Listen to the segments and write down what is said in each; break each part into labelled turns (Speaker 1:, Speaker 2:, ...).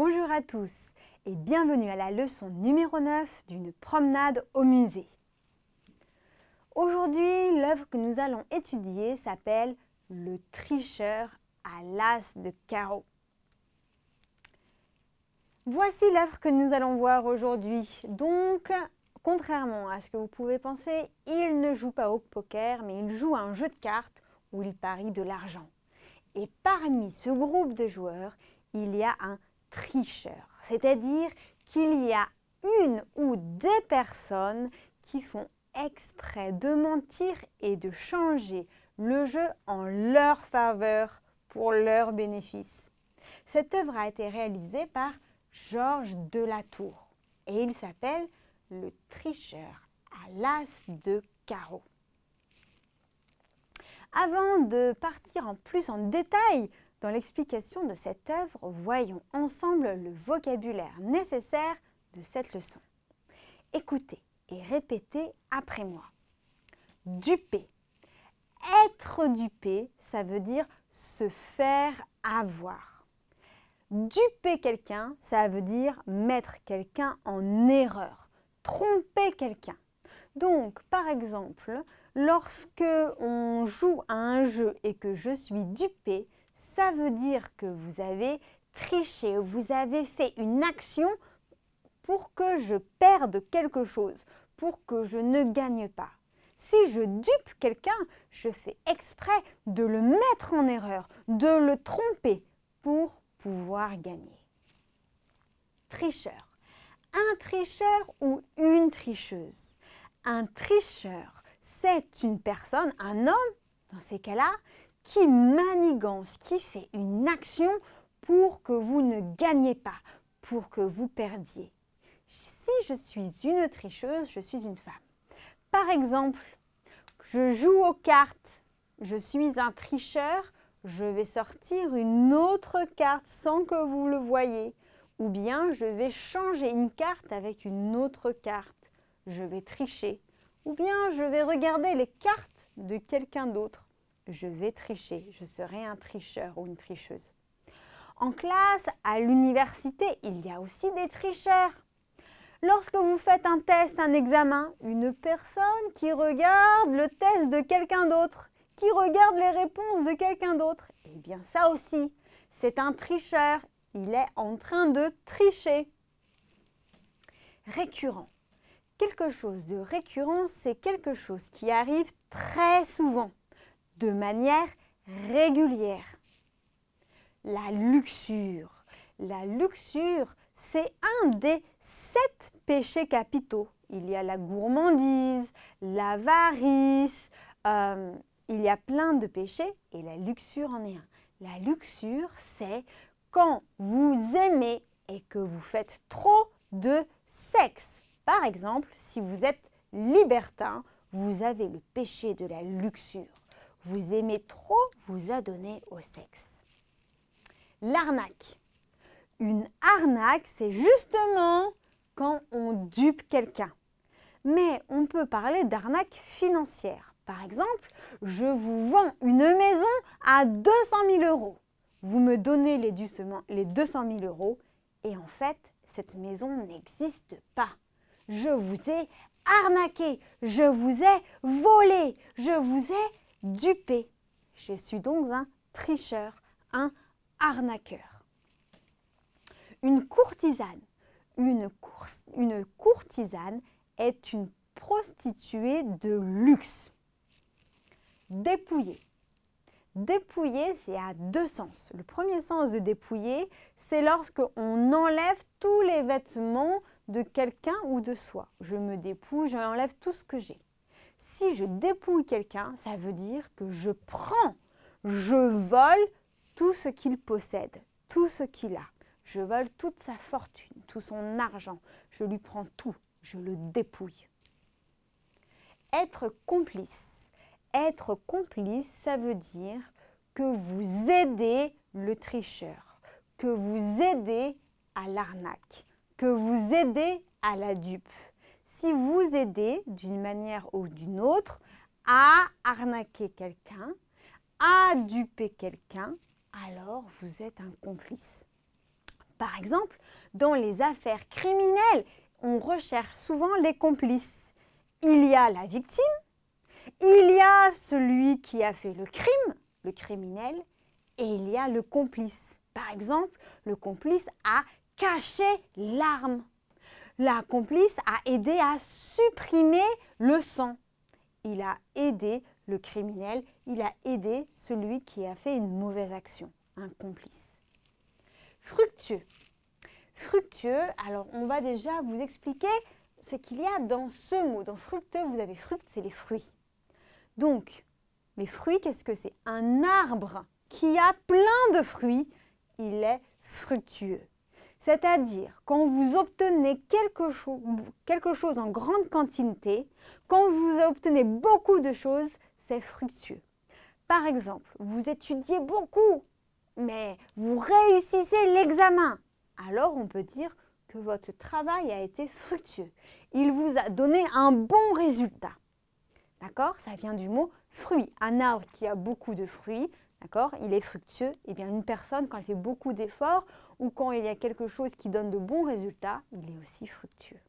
Speaker 1: Bonjour à tous et bienvenue à la leçon numéro 9 d'une promenade au musée. Aujourd'hui, l'œuvre que nous allons étudier s'appelle « Le tricheur à l'as de carreau ». Voici l'œuvre que nous allons voir aujourd'hui. Donc, contrairement à ce que vous pouvez penser, il ne joue pas au poker, mais il joue à un jeu de cartes où il parie de l'argent. Et parmi ce groupe de joueurs, il y a un tricheur, c'est-à-dire qu'il y a une ou des personnes qui font exprès de mentir et de changer le jeu en leur faveur pour leur bénéfice. Cette œuvre a été réalisée par Georges Delatour et il s'appelle « Le tricheur à l'as de carreau ». Avant de partir en plus en détail dans l'explication de cette œuvre, voyons ensemble le vocabulaire nécessaire de cette leçon. Écoutez et répétez après moi. Duper. Être dupé, ça veut dire se faire avoir. Duper quelqu'un, ça veut dire mettre quelqu'un en erreur, tromper quelqu'un. Donc, par exemple, lorsque on joue à un jeu et que je suis dupé, ça veut dire que vous avez triché, vous avez fait une action pour que je perde quelque chose, pour que je ne gagne pas. Si je dupe quelqu'un, je fais exprès de le mettre en erreur, de le tromper pour pouvoir gagner. Tricheur. Un tricheur ou une tricheuse. Un tricheur, c'est une personne, un homme, dans ces cas-là, qui manigance, qui fait une action pour que vous ne gagnez pas, pour que vous perdiez. Si je suis une tricheuse, je suis une femme. Par exemple, je joue aux cartes, je suis un tricheur, je vais sortir une autre carte sans que vous le voyiez. Ou bien je vais changer une carte avec une autre carte. Je vais tricher. Ou bien je vais regarder les cartes de quelqu'un d'autre. Je vais tricher. Je serai un tricheur ou une tricheuse. En classe, à l'université, il y a aussi des tricheurs. Lorsque vous faites un test, un examen, une personne qui regarde le test de quelqu'un d'autre, qui regarde les réponses de quelqu'un d'autre, eh bien ça aussi, c'est un tricheur. Il est en train de tricher. Récurrent. Quelque chose de récurrent, c'est quelque chose qui arrive très souvent, de manière régulière. La luxure. La luxure, c'est un des 7 péchés capitaux. Il y a la gourmandise, l'avarice, il y a plein de péchés et la luxure en est un. La luxure, c'est quand vous aimez et que vous faites trop de sexe. Par exemple, si vous êtes libertin, vous avez le péché de la luxure. Vous aimez trop vous adonner au sexe. L'arnaque. Une arnaque, c'est justement quand on dupe quelqu'un. Mais on peut parler d'arnaque financière. Par exemple, je vous vends une maison à 200 000 €. Vous me donnez les 200 000 € et en fait, cette maison n'existe pas. Je vous ai arnaqué, je vous ai volé, je vous ai dupé. Je suis donc un tricheur, un arnaqueur. Une courtisane. Une courtisane est une prostituée de luxe. Dépouiller. Dépouiller, c'est à deux sens. Le premier sens de dépouiller, c'est lorsque on enlève tous les vêtements de quelqu'un ou de soi. Je me dépouille, j'enlève tout ce que j'ai. Si je dépouille quelqu'un, ça veut dire que je prends, je vole tout ce qu'il possède, tout ce qu'il a. Je vole toute sa fortune, tout son argent. Je lui prends tout, je le dépouille. Être complice. Être complice, ça veut dire que vous aidez le tricheur, que vous aidez à l'arnaque, que vous aidez à la dupe. Si vous aidez d'une manière ou d'une autre à arnaquer quelqu'un, à duper quelqu'un, alors vous êtes un complice. Par exemple, dans les affaires criminelles, on recherche souvent les complices. Il y a la victime, il y a celui qui a fait le crime, le criminel, et il y a le complice. Par exemple, le complice a caché l'arme. La complice a aidé à supprimer le sang. Il a aidé le criminel, il a aidé celui qui a fait une mauvaise action, un complice. Fructueux. Fructueux, alors on va déjà vous expliquer ce qu'il y a dans ce mot. Dans fructueux, vous avez fruct, c'est les fruits. Donc, les fruits, qu'est-ce que c'est? Un arbre qui a plein de fruits, il est fructueux. C'est-à-dire, quand vous obtenez quelque chose en grande quantité, quand vous obtenez beaucoup de choses, c'est fructueux. Par exemple, vous étudiez beaucoup, mais vous réussissez l'examen. Alors, on peut dire que votre travail a été fructueux. Il vous a donné un bon résultat. D'accord? Ça vient du mot fruit. Un arbre qui a beaucoup de fruits, d'accord? Il est fructueux. Eh bien, une personne, quand elle fait beaucoup d'efforts ou quand il y a quelque chose qui donne de bons résultats, il est aussi fructueux.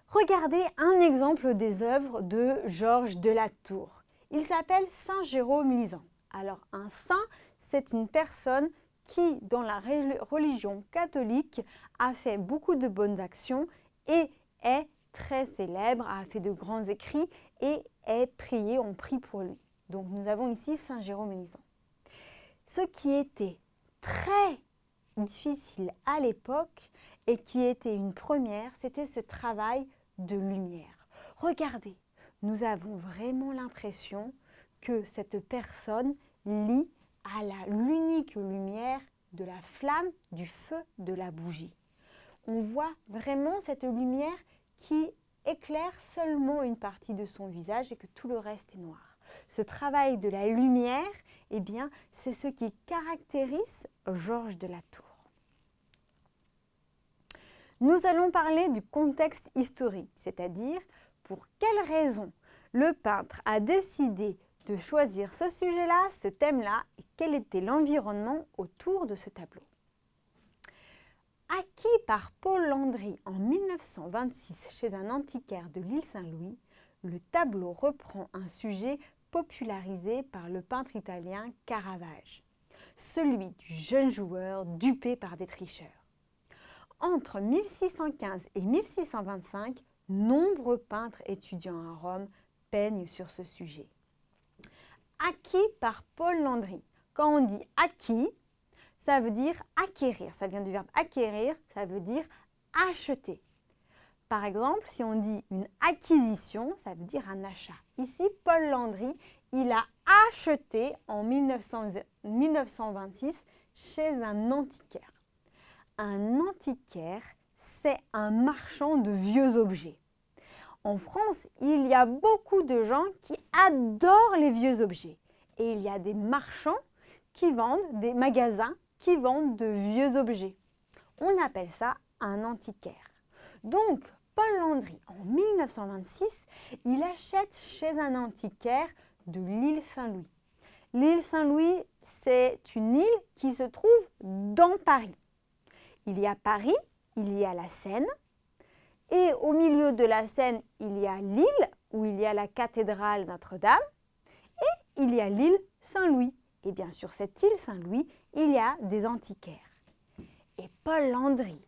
Speaker 1: Regardez un exemple des œuvres de Georges de la Tour. Il s'appelle Saint Jérôme Lisant. Alors, un saint, c'est une personne qui, dans la religion catholique, a fait beaucoup de bonnes actions et est très célèbre, a fait de grands écrits et est prié, on prie pour lui. Donc nous avons ici Saint Jérôme Lisant. Ce qui était très difficile à l'époque et qui était une première, c'était ce travail de lumière. Regardez, nous avons vraiment l'impression que cette personne lit à l'unique lumière de la flamme, du feu, de la bougie. On voit vraiment cette lumière qui éclaire seulement une partie de son visage et que tout le reste est noir. Ce travail de la lumière, eh bien, c'est ce qui caractérise Georges de la Tour. Nous allons parler du contexte historique, c'est-à-dire pour quelles raisons le peintre a décidé de choisir ce sujet-là, ce thème-là, et quel était l'environnement autour de ce tableau. Acquis par Paul Landry en 1926 chez un antiquaire de l'île Saint-Louis, le tableau reprend un sujet popularisé par le peintre italien Caravage, celui du jeune joueur dupé par des tricheurs. Entre 1615 et 1625, nombreux peintres étudiants à Rome peignent sur ce sujet. Acquis par Paul Landry. Quand on dit acquis, ça veut dire acquérir. Ça vient du verbe acquérir, ça veut dire acheter. Par exemple, si on dit une acquisition, ça veut dire un achat. Ici, Paul Landry, il a acheté en 1926 chez un antiquaire. Un antiquaire, c'est un marchand de vieux objets. En France, il y a beaucoup de gens qui adorent les vieux objets. Et il y a des marchands qui vendent, des magasins qui vendent de vieux objets. On appelle ça un antiquaire. Donc, Paul Landry, en 1926, il achète chez un antiquaire de l'île Saint-Louis. L'île Saint-Louis, c'est une île qui se trouve dans Paris. Il y a Paris, il y a la Seine, et au milieu de la Seine, il y a l'île où il y a la cathédrale Notre-Dame, et il y a l'île Saint-Louis. Et bien sur cette île Saint-Louis, il y a des antiquaires. Et Paul Landry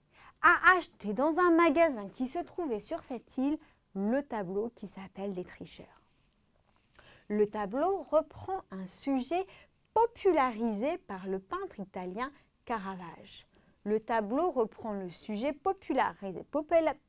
Speaker 1: a acheté dans un magasin qui se trouvait sur cette île le tableau qui s'appelle Les Tricheurs. Le tableau reprend un sujet popularisé par le peintre italien Caravage. Le tableau reprend le sujet popularisé.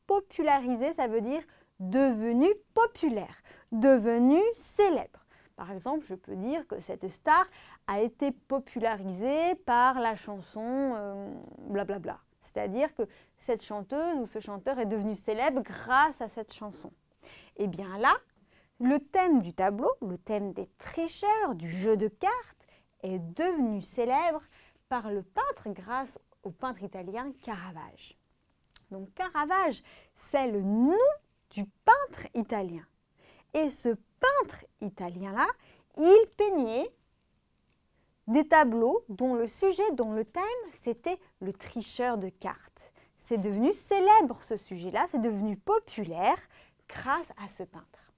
Speaker 1: Popularisé, ça veut dire devenu populaire, devenu célèbre. Par exemple, je peux dire que cette star a été popularisée par la chanson blablabla. C'est-à-dire que cette chanteuse ou ce chanteur est devenu célèbre grâce à cette chanson. Et bien là, le thème du tableau, le thème des tricheurs, du jeu de cartes, est devenu célèbre par le peintre grâce au peintre italien Caravage. Donc Caravage, c'est le nom du peintre italien. Et ce peintre italien-là, il peignait des tableaux dont le sujet, dont le thème, c'était le tricheur de cartes. C'est devenu célèbre ce sujet-là, c'est devenu populaire grâce à ce peintre.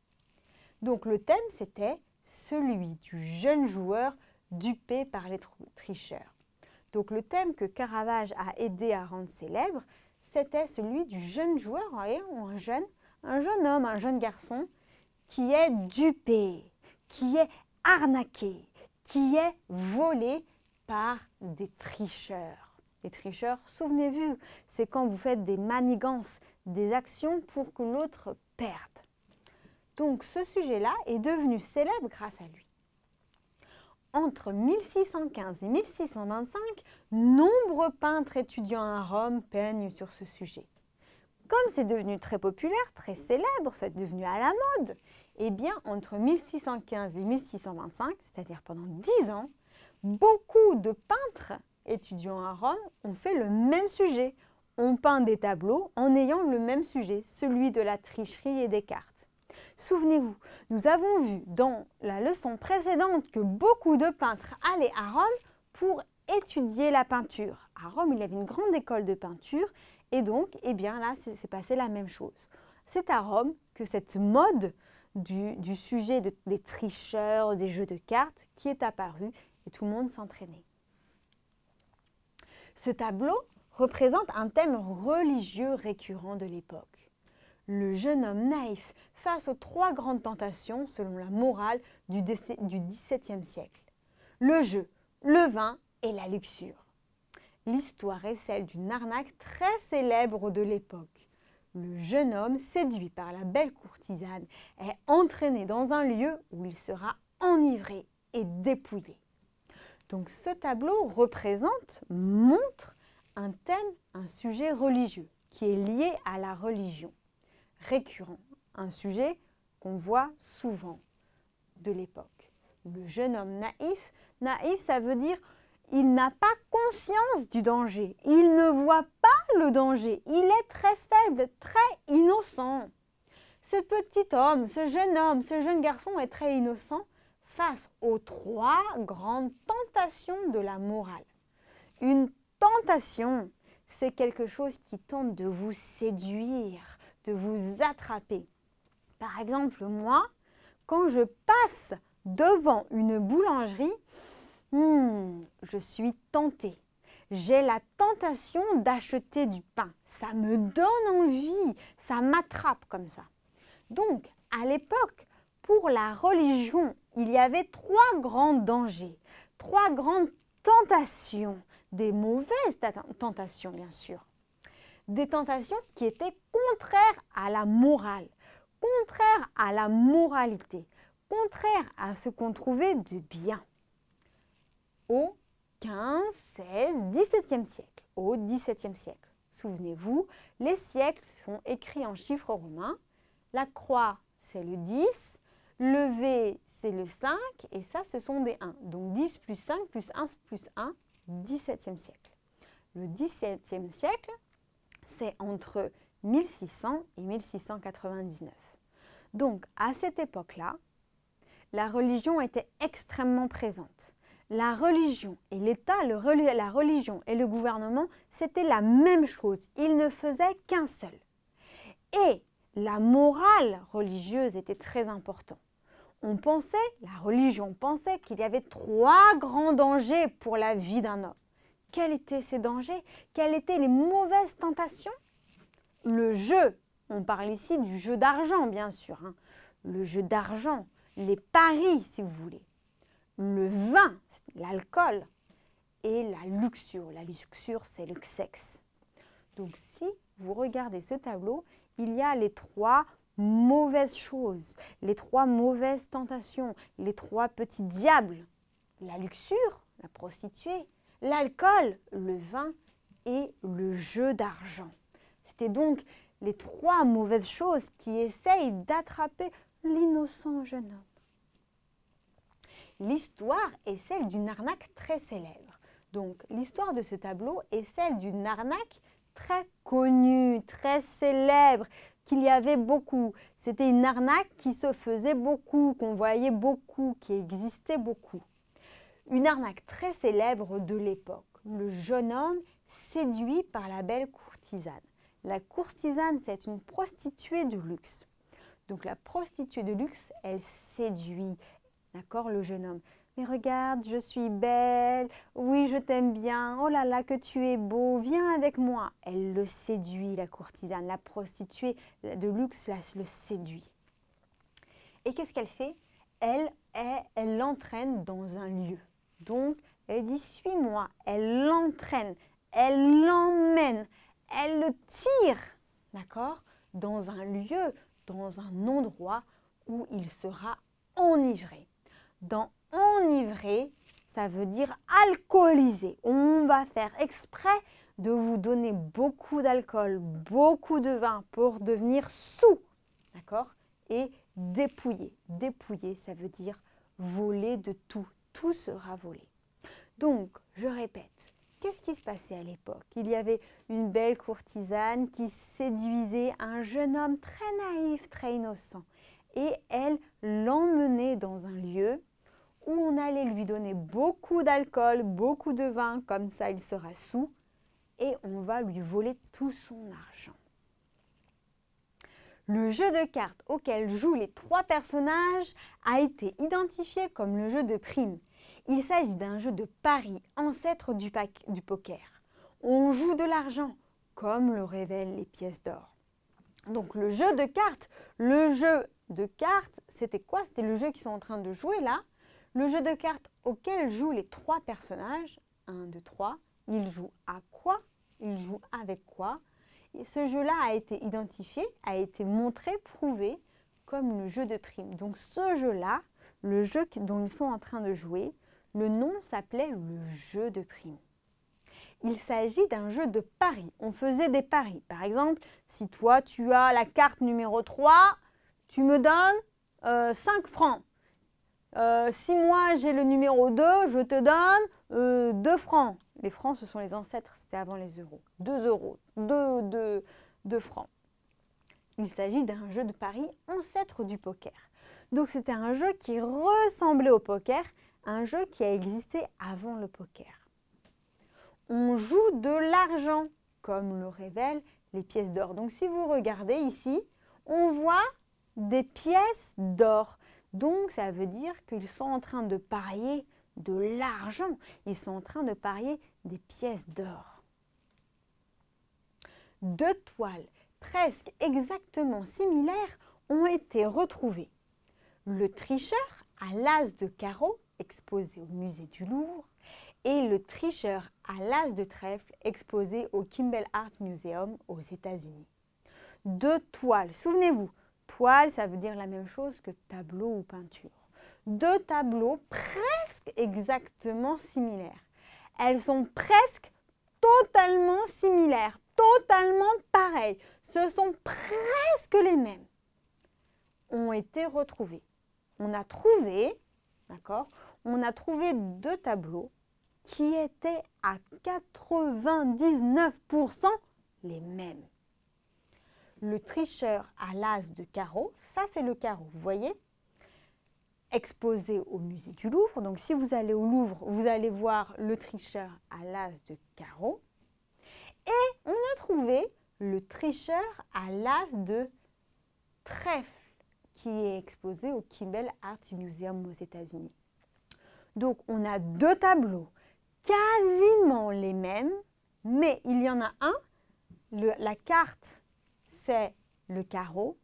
Speaker 1: Donc le thème, c'était celui du jeune joueur dupé par les tricheurs. Donc le thème que Caravage a aidé à rendre célèbre, c'était celui du jeune joueur, voyez, un jeune homme, un jeune garçon qui est dupé, qui est arnaqué, qui est volé par des tricheurs. Les tricheurs, souvenez-vous, c'est quand vous faites des manigances, des actions pour que l'autre perde. Donc ce sujet-là est devenu célèbre grâce à lui. Entre 1615 et 1625, nombreux peintres étudiants à Rome peignent sur ce sujet. Comme c'est devenu très populaire, très célèbre, c'est devenu à la mode, eh bien entre 1615 et 1625, c'est-à-dire pendant 10 ans, beaucoup de peintres étudiants à Rome ont fait le même sujet, ont peint des tableaux en ayant le même sujet, celui de la tricherie et des cartes. Souvenez-vous, nous avons vu dans la leçon précédente que beaucoup de peintres allaient à Rome pour étudier la peinture. À Rome, il y avait une grande école de peinture et donc, eh bien là, c'est passé la même chose. C'est à Rome que cette mode du sujet des tricheurs, des jeux de cartes qui est apparue et tout le monde s'entraînait. Ce tableau représente un thème religieux récurrent de l'époque. Le jeune homme naïf face aux 3 grandes tentations selon la morale du XVIIe siècle. Le jeu, le vin et la luxure. L'histoire est celle d'une arnaque très célèbre de l'époque. Le jeune homme, séduit par la belle courtisane, est entraîné dans un lieu où il sera enivré et dépouillé. Donc ce tableau montre un thème, un sujet religieux qui est lié à la religion. Récurrent, un sujet qu'on voit souvent de l'époque. Le jeune homme naïf, naïf ça veut dire il n'a pas conscience du danger, il ne voit pas le danger, il est très faible, très innocent. Ce petit homme, ce jeune garçon est très innocent face aux 3 grandes tentations de la morale. Une tentation, c'est quelque chose qui tente de vous séduire, de vous attraper. Par exemple, moi, quand je passe devant une boulangerie, je suis tentée. J'ai la tentation d'acheter du pain. Ça me donne envie, ça m'attrape comme ça. Donc, à l'époque, pour la religion, il y avait 3 grands dangers, 3 grandes tentations, des mauvaises tentations bien sûr. Des tentations qui étaient contraires à la morale, contraires à la moralité, contraires à ce qu'on trouvait de bien. Au 15, 16, 17e siècle. Au 17e siècle. Souvenez-vous, les siècles sont écrits en chiffres romains. La croix, c'est le 10, le V, c'est le 5, et ça, ce sont des 1. Donc 10 plus 5 plus 1 plus 1, 17e siècle. Le 17e siècle, c'est entre 1600 et 1699. Donc, à cette époque-là, la religion était extrêmement présente. La religion et l'État, la religion et le gouvernement, c'était la même chose. Ils ne faisaient qu'un seul. Et la morale religieuse était très importante. La religion pensait qu'il y avait 3 grands dangers pour la vie d'un homme. Quels étaient ces dangers? Quelles étaient les mauvaises tentations? Le jeu, on parle ici du jeu d'argent bien sûr, le jeu d'argent, les paris si vous voulez, le vin, l'alcool et la luxure. La luxure, c'est le sexe. Donc si vous regardez ce tableau, il y a les 3 mauvaises choses, les 3 mauvaises tentations, les 3 petits diables. La luxure, la prostituée, l'alcool, le vin et le jeu d'argent. C'était donc les 3 mauvaises choses qui essayent d'attraper l'innocent jeune homme. L'histoire est celle d'une arnaque très célèbre. Donc l'histoire de ce tableau est celle d'une arnaque très connue, très célèbre, qu'il y avait beaucoup. C'était une arnaque qui se faisait beaucoup, qu'on voyait beaucoup, qui existait beaucoup. Une arnaque très célèbre de l'époque. Le jeune homme séduit par la belle courtisane. La courtisane, c'est une prostituée de luxe. Donc la prostituée de luxe, elle séduit, d'accord, le jeune homme. Mais regarde, je suis belle, oui, je t'aime bien, oh là là, que tu es beau, viens avec moi. Elle le séduit, la courtisane, la prostituée de luxe le séduit. Et qu'est-ce qu'elle fait? Elle l'entraîne dans un lieu. Donc, elle dit, suis-moi. Elle l'entraîne, elle l'emmène, elle le tire, d'accord, dans un lieu, dans un endroit où il sera enivré. Dans enivré, ça veut dire alcoolisé. On va faire exprès de vous donner beaucoup d'alcool, beaucoup de vin pour devenir saoul, d'accord? Et dépouiller. Dépouiller, ça veut dire voler de tout. Tout sera volé. Donc, je répète, qu'est-ce qui se passait à l'époque? Il y avait une belle courtisane qui séduisait un jeune homme très naïf, très innocent. Et elle l'emmenait dans un lieu où on allait lui donner beaucoup d'alcool, beaucoup de vin, comme ça il sera saoul, et on va lui voler tout son argent. Le jeu de cartes auquel jouent les trois personnages a été identifié comme le jeu de prime. Il s'agit d'un jeu de paris, ancêtre du poker. On joue de l'argent, comme le révèlent les pièces d'or. Donc le jeu de cartes, c'était quoi? C'était le jeu qu'ils sont en train de jouer là. Le jeu de cartes auquel jouent les trois personnages, 1, 2, 3, ils jouent à quoi? Ils jouent avec quoi? Et ce jeu-là a été identifié, a été montré, prouvé comme le jeu de prime. Donc ce jeu-là, le jeu dont ils sont en train de jouer, le nom s'appelait le jeu de prime. Il s'agit d'un jeu de paris. On faisait des paris. Par exemple, si toi tu as la carte numéro 3, tu me donnes 5 francs. Si moi j'ai le numéro 2, je te donne 2 francs. Les francs, ce sont les ancêtres, c'était avant les euros. 2 euros, 2 francs. Il s'agit d'un jeu de paris ancêtre du poker. Donc c'était un jeu qui ressemblait au poker, un jeu qui a existé avant le poker. On joue de l'argent, comme le révèlent les pièces d'or. Donc si vous regardez ici, on voit des pièces d'or. Donc ça veut dire qu'ils sont en train de parier de l'argent. Ils sont en train de parier des pièces d'or. 2 toiles presque exactement similaires ont été retrouvées. Le tricheur à l'as de carreau, exposé au musée du Louvre, et le tricheur à l'as de trèfle, exposé au Kimbell Art Museum aux États-Unis. 2 toiles, souvenez-vous, toile, ça veut dire la même chose que tableau ou peinture. 2 tableaux presque exactement similaires. Elles sont presque totalement similaires, totalement pareilles. Ce sont presque les mêmes. Ont été retrouvées. On a trouvé, d'accord, on a trouvé 2 tableaux qui étaient à 99% les mêmes. Le tricheur à l'as de carreau, ça c'est le carreau, vous voyez, exposé au musée du Louvre. Donc si vous allez au Louvre, vous allez voir le tricheur à l'as de carreau. Et on a trouvé le tricheur à l'as de trèfle qui est exposé au Kimbell Art Museum aux États-Unis. Donc on a 2 tableaux quasiment les mêmes, mais il y en a un, la carte c'est le carreau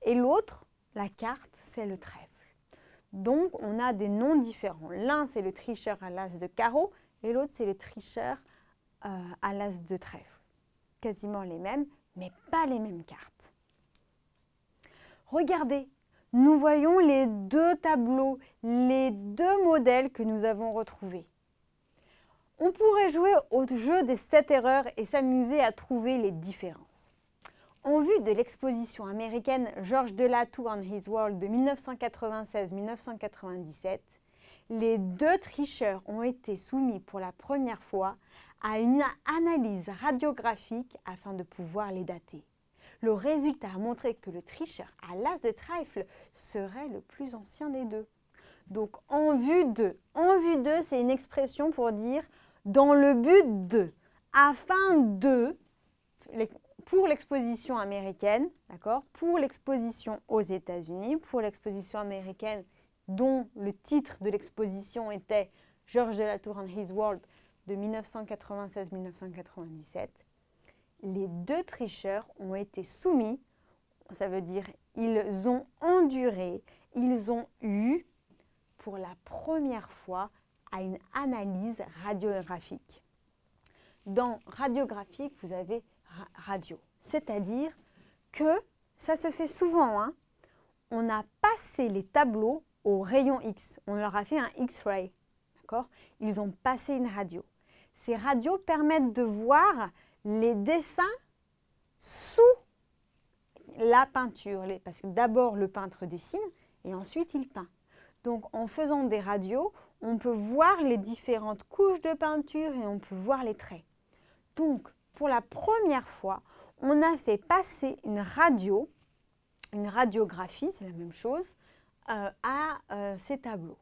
Speaker 1: et l'autre, la carte, c'est le trèfle. Donc, on a des noms différents. L'un, c'est le tricheur à l'as de carreau et l'autre, c'est le tricheur à l'as de trèfle. Quasiment les mêmes, mais pas les mêmes cartes. Regardez, nous voyons les 2 tableaux, les 2 modèles que nous avons retrouvés. On pourrait jouer au jeu des 7 erreurs et s'amuser à trouver les différences. En vue de l'exposition américaine Georges Delatour and His World de 1996-1997, les 2 tricheurs ont été soumis pour la première fois à une analyse radiographique afin de pouvoir les dater. Le résultat a montré que le tricheur à l'as de trèfle serait le plus ancien des 2. Donc, en vue de. En vue de, c'est une expression pour dire dans le but de, afin de, pour l'exposition américaine, d'accord, pour l'exposition aux États-Unis, pour l'exposition américaine dont le titre de l'exposition était Georges Delatour and His World de 1996-1997, les deux tricheurs ont été soumis, ça veut dire ils ont enduré, ils ont eu pour la première fois à une analyse radiographique. Dans radiographique, vous avez radio, c'est-à-dire que ça se fait souvent, hein, on a passé les tableaux au rayon X, on leur a fait un X-ray, d'accord? Ils ont passé une radio. Ces radios permettent de voir les dessins sous la peinture, parce que d'abord le peintre dessine et ensuite il peint. Donc en faisant des radios, on peut voir les différentes couches de peinture et on peut voir les traits. Donc pour la première fois, on a fait passer une radiographie, c'est la même chose, à ces tableaux,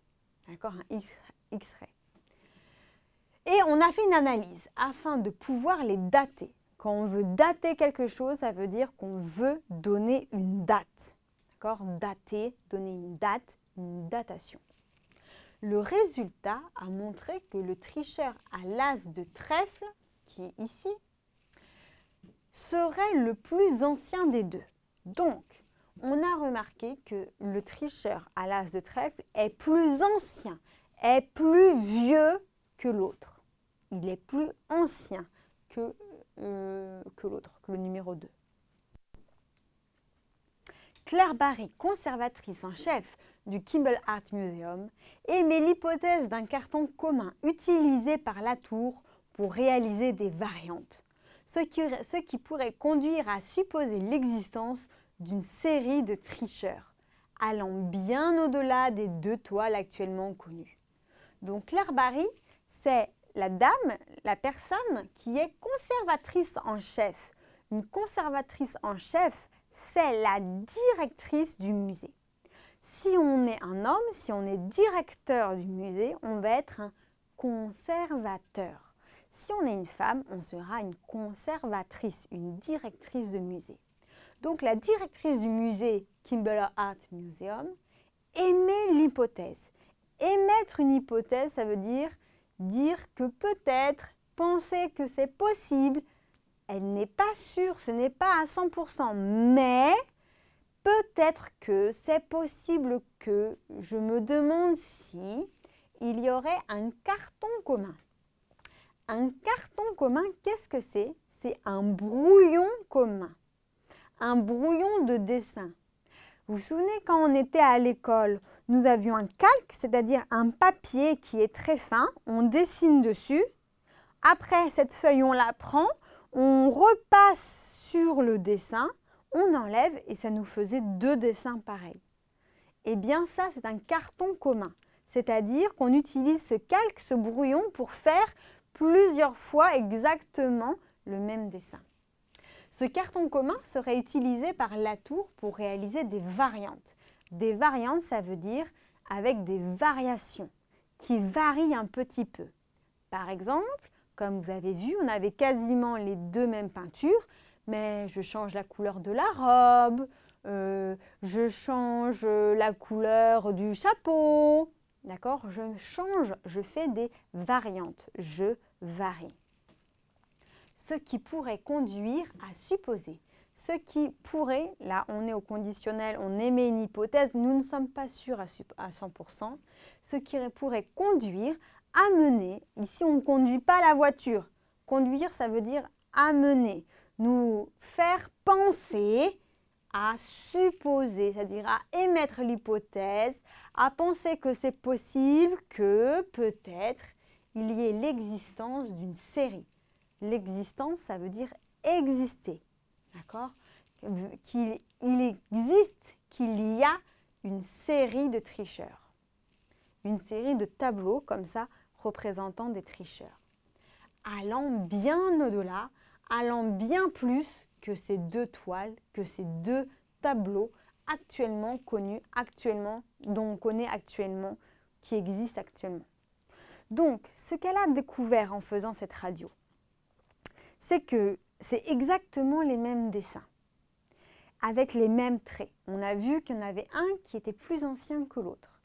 Speaker 1: d'accord, un X-ray. Et on a fait une analyse afin de pouvoir les dater. Quand on veut dater quelque chose, ça veut dire qu'on veut donner une date. D'accord? Dater, donner une date, une datation. Le résultat a montré que le tricheur à l'as de trèfle, qui est ici, serait le plus ancien des deux. Donc, on a remarqué que le tricheur à l'as de trèfle est plus ancien, est plus vieux que l'autre. Il est plus ancien que l'autre, que le numéro 2. Claire Barry, conservatrice en chef du Kimball Art Museum, émet l'hypothèse d'un carton commun utilisé par Latour pour réaliser des variantes, ce qui pourrait conduire à supposer l'existence d'une série de tricheurs, allant bien au-delà des deux toiles actuellement connues. Donc Claire Barry, c'est la dame, la personne qui est conservatrice en chef. Une conservatrice en chef, c'est la directrice du musée. Si on est un homme, si on est directeur du musée, on va être un conservateur. Si on est une femme, on sera une conservatrice, une directrice de musée. Donc la directrice du musée Kimball Art Museum émet l'hypothèse. Émettre une hypothèse, ça veut dire que peut-être, penser que c'est possible, elle n'est pas sûre, ce n'est pas à 100%, mais peut-être que c'est possible que je me demande si il y aurait un carton commun. Un carton commun, qu'est-ce que c'est? C'est un brouillon commun, un brouillon de dessin. Vous vous souvenez quand on était à l'école, nous avions un calque, c'est-à-dire un papier qui est très fin, on dessine dessus. Après cette feuille, on la prend, on repasse sur le dessin, on enlève et ça nous faisait deux dessins pareils. Eh bien ça, c'est un carton commun, c'est-à-dire qu'on utilise ce calque, ce brouillon pour faire plusieurs fois exactement le même dessin. Ce carton commun serait utilisé par Latour pour réaliser des variantes. Des variantes, ça veut dire avec des variations qui varient un petit peu. Par exemple, comme vous avez vu, on avait quasiment les deux mêmes peintures, mais je change la couleur de la robe, je change la couleur du chapeau, d'accord? Je change, je fais des variantes, je varie. Ce qui pourrait conduire à supposer. Ce qui pourrait, là on est au conditionnel, on émet une hypothèse, nous ne sommes pas sûrs à 100%, ce qui pourrait conduire, amener, ici on ne conduit pas la voiture, conduire ça veut dire amener, nous faire penser à supposer, c'est-à-dire à émettre l'hypothèse, à penser que c'est possible que peut-être il y ait l'existence d'une série. L'existence, ça veut dire exister, d'accord? Il existe, qu'il y a une série de tricheurs, une série de tableaux comme ça représentant des tricheurs, allant bien au-delà, allant bien plus que ces deux toiles, que ces deux tableaux actuellement connus, dont on connaît actuellement qui existent actuellement. Donc, ce qu'elle a découvert en faisant cette radio, c'est que c'est exactement les mêmes dessins, avec les mêmes traits. On a vu qu'il y en avait un qui était plus ancien que l'autre.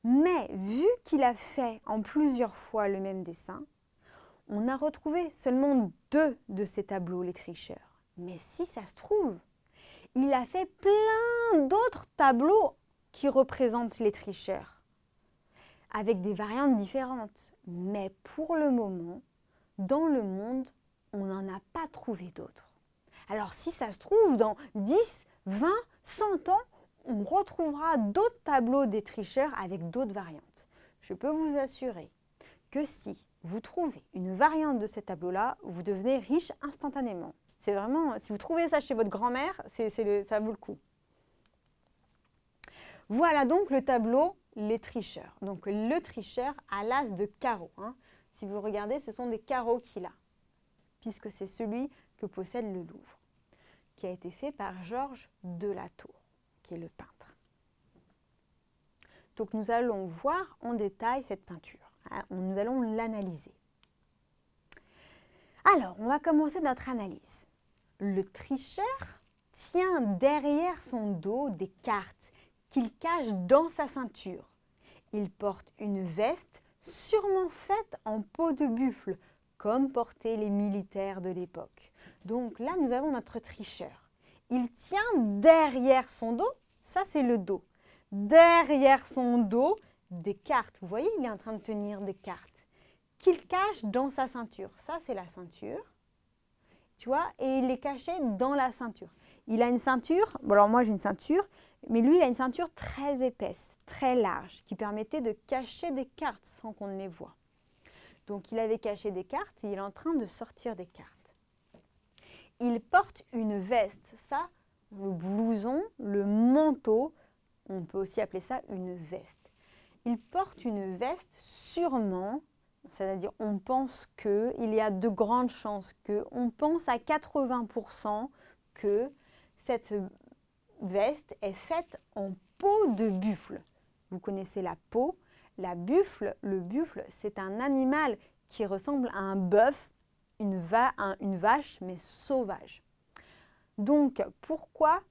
Speaker 1: Mais vu qu'il a fait en plusieurs fois le même dessin, on a retrouvé seulement 2 de ces tableaux, les tricheurs. Mais si ça se trouve, il a fait plein d'autres tableaux qui représentent les tricheurs, avec des variantes différentes. Mais pour le moment, dans le monde, on n'en a pas trouvé d'autres. Alors si ça se trouve, dans 10, 20, 100 ans, on retrouvera d'autres tableaux des tricheurs avec d'autres variantes. Je peux vous assurer que si vous trouvez une variante de ce tableau-là, vous devenez riche instantanément. C'est vraiment, si vous trouvez ça chez votre grand-mère, ça vaut le coup. Voilà donc le tableau Les tricheurs. Donc le tricheur a l'as de carreau. Si vous regardez, ce sont des carreaux qu'il a, puisque c'est celui que possède le Louvre, qui a été fait par Georges Delatour, qui est le peintre. Donc nous allons voir en détail cette peinture. Nous allons l'analyser. Alors, on va commencer notre analyse. Le tricheur tient derrière son dos des cartes qu'il cache dans sa ceinture. Il porte une veste sûrement faite en peau de buffle, comme portaient les militaires de l'époque. Donc là, nous avons notre tricheur. Il tient derrière son dos, ça c'est le dos, derrière son dos des cartes. Vous voyez, il est en train de tenir des cartes qu'il cache dans sa ceinture. Ça c'est la ceinture, tu vois, et il est caché dans la ceinture. Il a une ceinture, bon alors moi j'ai une ceinture, mais lui il a une ceinture très épaisse, très large, qui permettait de cacher des cartes sans qu'on ne les voie. Donc il avait caché des cartes et il est en train de sortir des cartes. Il porte une veste, ça, le blouson, le manteau, on peut aussi appeler ça une veste. Il porte une veste sûrement, c'est-à-dire on pense qu'il y a de grandes chances que, on pense à 80% que cette veste est faite en peau de buffle. Vous connaissez la peau, le buffle, c'est un animal qui ressemble à un bœuf, une vache, mais sauvage. Donc, pourquoi?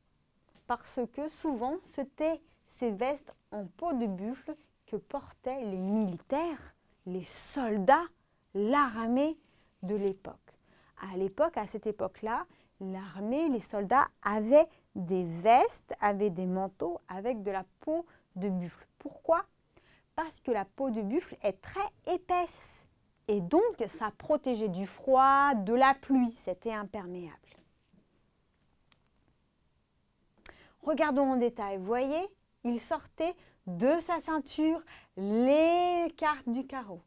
Speaker 1: Parce que souvent, c'était ces vestes en peau de buffle que portaient les militaires, les soldats, l'armée de l'époque. À cette époque-là, l'armée, les soldats avaient des vestes, avaient des manteaux avec de la peau de buffle. Pourquoi? Parce que la peau de buffle est très épaisse et donc ça protégeait du froid, de la pluie, c'était imperméable. Regardons en détail, vous voyez, il sortait de sa ceinture les cartes du carreau.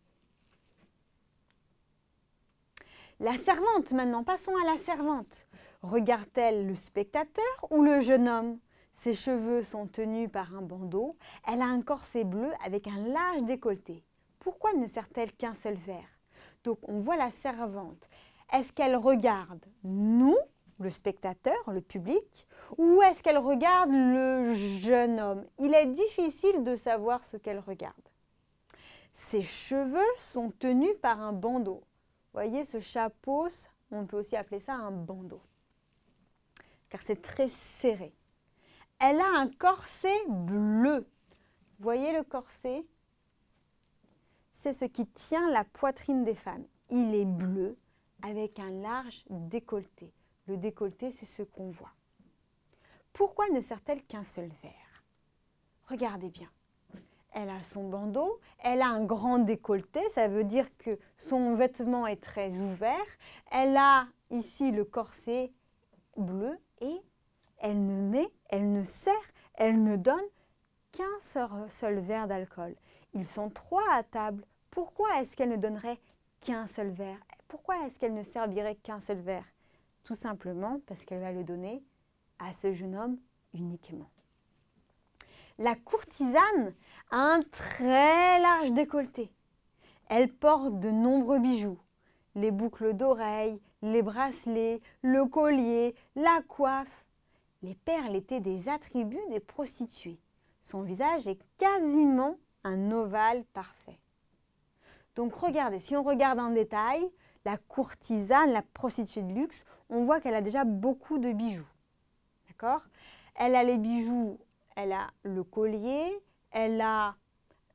Speaker 1: La servante maintenant, passons à la servante. Regarde-t-elle le spectateur ou le jeune homme? Ses cheveux sont tenus par un bandeau. Elle a un corset bleu avec un large décolleté. Pourquoi ne sert-elle qu'un seul verre? Donc on voit la servante. Est-ce qu'elle regarde nous, le spectateur, le public, ou est-ce qu'elle regarde le jeune homme? Il est difficile de savoir ce qu'elle regarde. Ses cheveux sont tenus par un bandeau. Vous voyez ce chapeau, on peut aussi appeler ça un bandeau, car c'est très serré. Elle a un corset bleu. Vous voyez le corset? C'est ce qui tient la poitrine des femmes. Il est bleu avec un large décolleté. Le décolleté, c'est ce qu'on voit. Pourquoi ne sert-elle qu'un seul verre? Regardez bien. Elle a son bandeau, elle a un grand décolleté, ça veut dire que son vêtement est très ouvert. Elle a ici le corset bleu et elle ne sert, elle ne donne qu'un seul verre d'alcool. Ils sont 3 à table. Pourquoi est-ce qu'elle ne donnerait qu'un seul verre? Pourquoi est-ce qu'elle ne servirait qu'un seul verre? Tout simplement parce qu'elle va le donner à ce jeune homme uniquement. La courtisane a un très large décolleté. Elle porte de nombreux bijoux. Les boucles d'oreilles, les bracelets, le collier, la coiffe. Les perles étaient des attributs des prostituées. Son visage est quasiment un ovale parfait. Donc regardez, si on regarde en détail, la courtisane, la prostituée de luxe, on voit qu'elle a déjà beaucoup de bijoux. D'accord? Elle a les bijoux, elle a le collier, elle a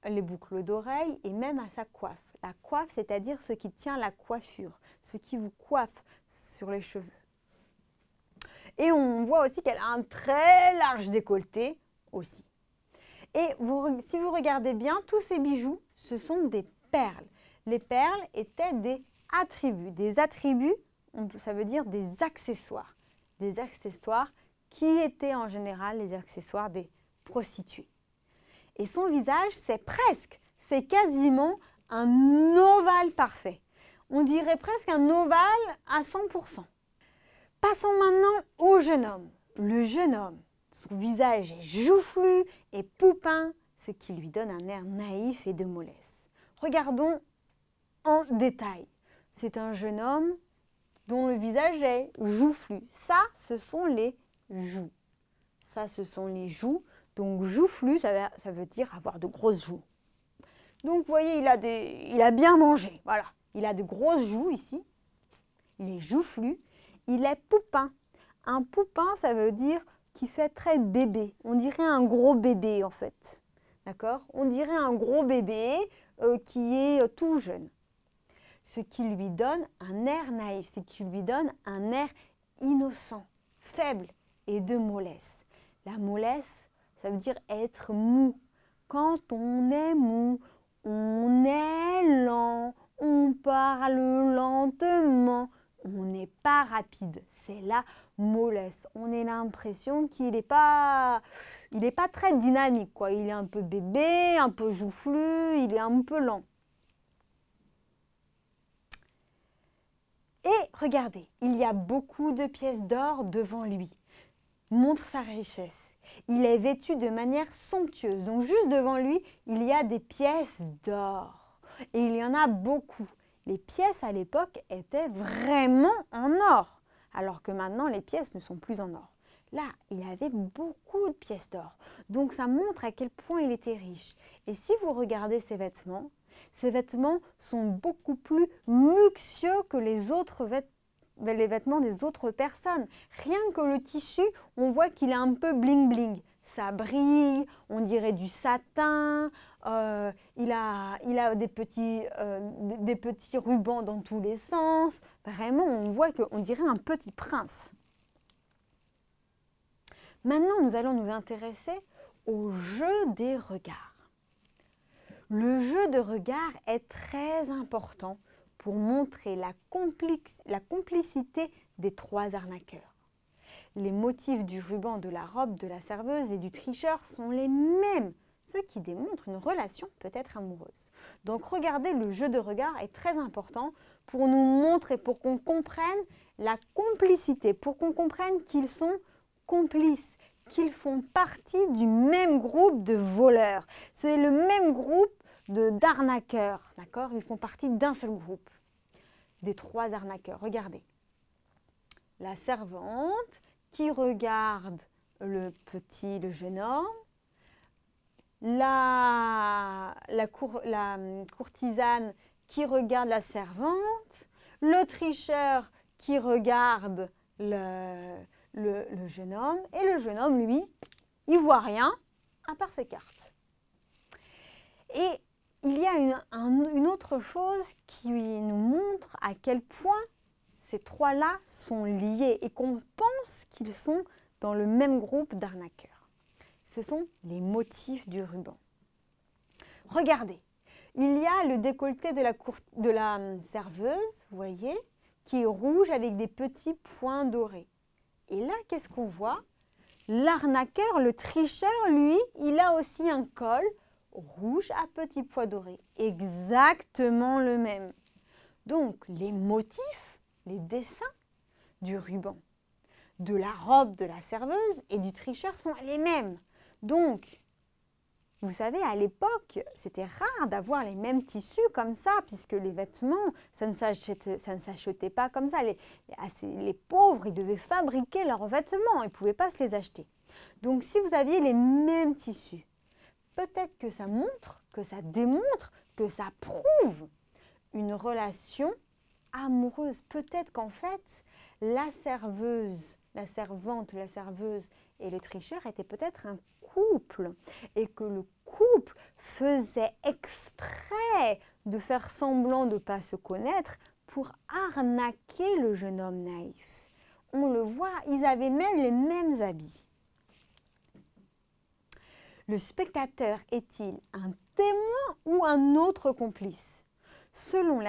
Speaker 1: les boucles d'oreilles et même à sa coiffe. La coiffe, c'est-à-dire ce qui tient la coiffure, ce qui vous coiffe sur les cheveux. Et on voit aussi qu'elle a un très large décolleté aussi. Et si vous regardez bien, tous ces bijoux, ce sont des perles. Les perles étaient des attributs. Des attributs, ça veut dire des accessoires. Des accessoires qui étaient en général les accessoires des prostituées. Et son visage, c'est quasiment un ovale parfait. On dirait presque un ovale à 100%. Passons maintenant au jeune homme. Le jeune homme, son visage est joufflu et poupin, ce qui lui donne un air naïf et de mollesse. Regardons en détail. C'est un jeune homme dont le visage est joufflu. Ça, ce sont les joues. Ça, ce sont les joues. Donc, joufflu, ça veut dire avoir de grosses joues. Donc, vous voyez, il a bien mangé. Voilà. Il a de grosses joues ici. Il est joufflu. Il est poupin. Un poupin, ça veut dire qu'il fait très bébé. On dirait un gros bébé, en fait. D'accord? On dirait un gros bébé qui est tout jeune. Ce qui lui donne un air naïf, ce qui lui donne un air innocent, faible et de mollesse. La mollesse, ça veut dire être mou. Quand on est mou, on est lent, on parle lentement, on n'est pas rapide. C'est la mollesse. On a l'impression qu'il n'est pas très dynamique, quoi. Il est un peu bébé, un peu joufflu, il est un peu lent. Et regardez, il y a beaucoup de pièces d'or devant lui. Montre sa richesse. Il est vêtu de manière somptueuse. Donc juste devant lui, il y a des pièces d'or. Et il y en a beaucoup. Les pièces à l'époque étaient vraiment en or. Alors que maintenant, les pièces ne sont plus en or. Là, il avait beaucoup de pièces d'or. Donc ça montre à quel point il était riche. Et si vous regardez ses vêtements sont beaucoup plus luxueux que les vêtements des autres personnes. Rien que le tissu, on voit qu'il est un peu bling bling. Ça brille, on dirait du satin, il a des petits rubans dans tous les sens. Vraiment, on voit qu'on dirait un petit prince. Maintenant, nous allons nous intéresser au jeu des regards. Le jeu de regard est très important pour montrer la complicité des trois arnaqueurs. Les motifs du ruban, de la robe, de la serveuse et du tricheur sont les mêmes, ce qui démontre une relation peut-être amoureuse. Donc regardez, le jeu de regard est très important pour nous montrer, pour qu'on comprenne la complicité, pour qu'on comprenne qu'ils sont complices, qu'ils font partie du même groupe de voleurs. C'est le même groupe d'arnaqueurs, d'accord? Ils font partie d'un seul groupe, des trois arnaqueurs. Regardez, la servante qui regarde le jeune homme, la courtisane qui regarde la servante, le tricheur qui regarde le jeune homme, et le jeune homme, lui, il voit rien à part ses cartes. Et il y a une autre chose qui nous montre à quel point ces trois-là sont liés et qu'on pense qu'ils sont dans le même groupe d'arnaqueurs. Ce sont les motifs du ruban. Regardez, il y a le décolleté de la serveuse, vous voyez, qui est rouge avec des petits points dorés. Et là, qu'est-ce qu'on voit? L'arnaqueur, le tricheur, lui, il a aussi un col rouge à petits pois dorés. Exactement le même. Donc, les motifs, les dessins du ruban, de la robe de la serveuse et du tricheur sont les mêmes. Donc, vous savez, à l'époque, c'était rare d'avoir les mêmes tissus comme ça, puisque les vêtements, ça ne s'achetait pas comme ça. Les pauvres, ils devaient fabriquer leurs vêtements, ils ne pouvaient pas se les acheter. Donc, si vous aviez les mêmes tissus, peut-être que ça montre, que ça démontre, que ça prouve une relation amoureuse. Peut-être qu'en fait, la serveuse et le tricheur étaient peut-être un couple et que le couple faisait exprès de faire semblant de ne pas se connaître pour arnaquer le jeune homme naïf. On le voit, ils avaient même les mêmes habits. Le spectateur est-il un témoin ou un autre complice? Selon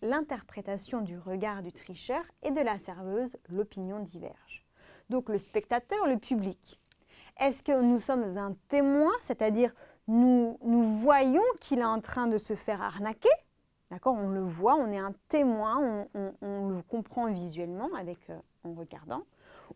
Speaker 1: l'interprétation du regard du tricheur et de la serveuse, l'opinion diverge. Donc le spectateur, le public. Est-ce que nous sommes un témoin, c'est-à-dire nous voyons qu'il est en train de se faire arnaquer? D'accord, on le voit, on est un témoin, on le comprend visuellement en regardant.